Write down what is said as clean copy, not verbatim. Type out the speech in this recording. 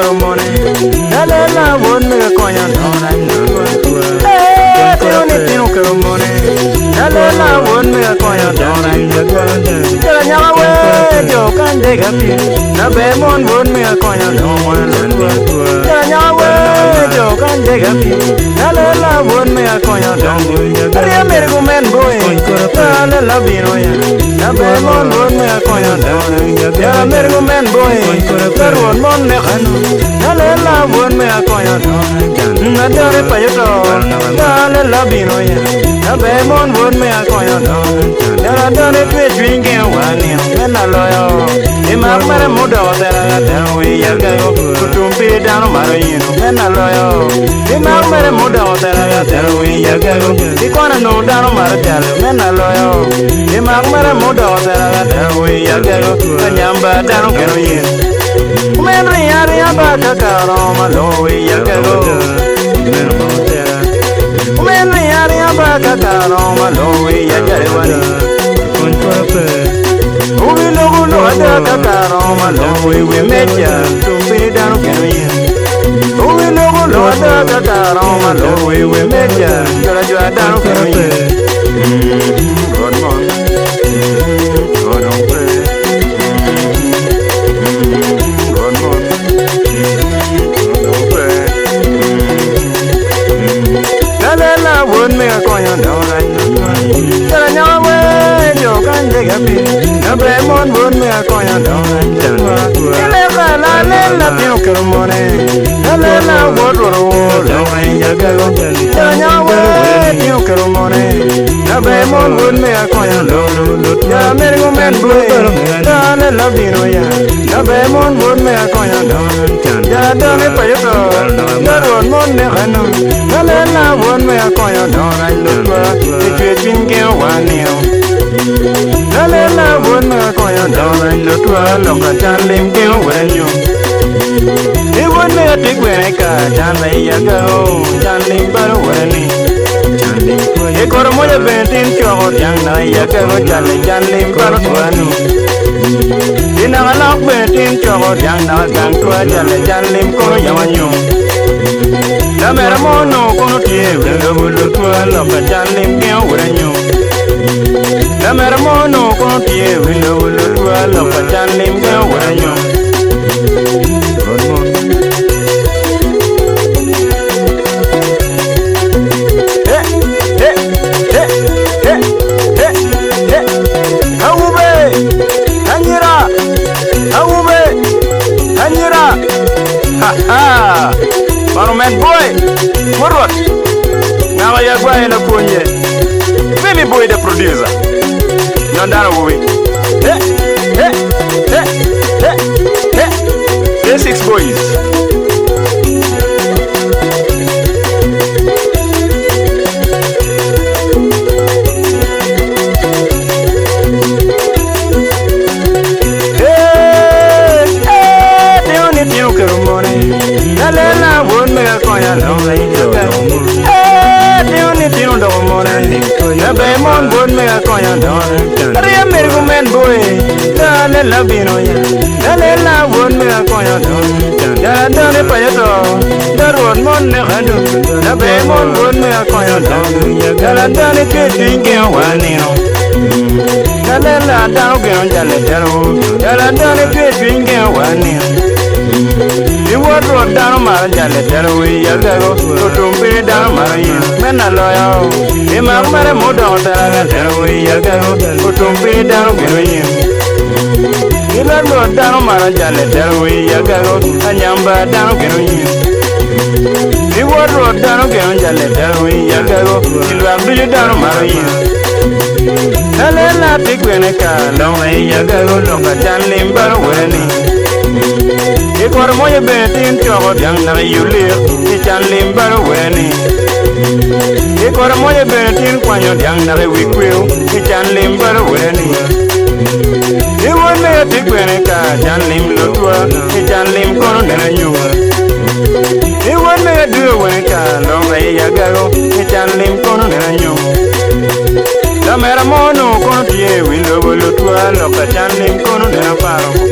kermone Dalela won me konya dona Tiro ni tiro kermone Dalela won me konya dona Kala nyawe jo kan de gapi Na be mon won me konya dona Kala nyawe jo kan de gapi Dalela won me konya dona Ari mer go men boy Dalela bino ya Na be mon won me konya dona Ya mer go men boy Perwon mon me khanu Dalela won me konya dona Na dare payoto Dalela bino ya Na be mon won me konya dona Ya dare twe twinge wani Mena loyo Ima mare muda watera Terwi yagago Kutumpi dano maro yino Mena loyo Ima mare muda watera Terwi yagago Ikwana no dano maro jale Mena loyo Ima mare muda watera Terwi yagago Kanyamba dano kero yino Mena yari abaka karoma Lowi yagago Mena yari abaka karoma Lowi yagare wani Ubi logo lo ada kakaroma lo we mecha tumbi dano kenoye Ubi logo lo ada kakaroma lo we mecha kala jwa dano kenoye God mon God on pray God mon God on pray Dalela won me akonya dona kala nyawe jo kan de gapi Na bremon won me akonya dona Ele kala lela pio kermone Lela wodoro dona yagago kala nyawe pio kermone Na bremon won me akonya dona Ya mergo men boy Dale la bino ya Na bremon won me akonya dona Ya dale payoto Daron mon ne khanu Lela won me akonya dona Lutwa Itwe twinge wanio Dalela won me konya dona Lutwa Loka chalim ke wenyo E won me atigwe ka Chanda yagao Chalim baro weni E koro moja bentin chogo Jangna yagao Chalim baro wanu Ina galak bentin chogo Jangna gangtua Chalim koro yawanyo Damera mono kono tie Wendo lutwa Loka chalim ke wenyo Damera mono kono tie Wendo lutwa Loka chalim ke wenyo God mon Monument boy, Murwat. Now I go in a punye. Baby boy, the producer. Yondara movie. Hey, 6 boys. Dalela won me konya dona tino do mona Na be mon won me konya dona Ria mergo men boy Dalela bino ya Dalela won me konya dona Ya done payato Daron mon ne khadu Na be mon won me konya dona Dala done twinge wanino Dalela dano geno jale daro Dala done twinge wanino I wodro dano mara jale terwi yagago Tutumbi dano mara yin Mena loyo I magmare muda otaraga terwi yagago Tutumbi dano geno yin I ladro dano mara jale terwi yagago Anyamba dano geno yin I wodro dano geno jale terwi yagago I lwabili dano mara yin Dalela tikwene ka Longa yagago longa janlim baro weni Ikor moye betin chogo Yang na yulir Ichan limbar weni Ikor moye betin kwanyo Yang na wikwiu Ichan limbar weni Iwon me tikwene ka Chan lim lutwa Ichan lim kono nena nyuwa Iwon me duwe weni ka Longa yagago Ichan lim kono nena nyuwa Damera mono kono tiye Windo lutwa Loka chan lim kono nena paro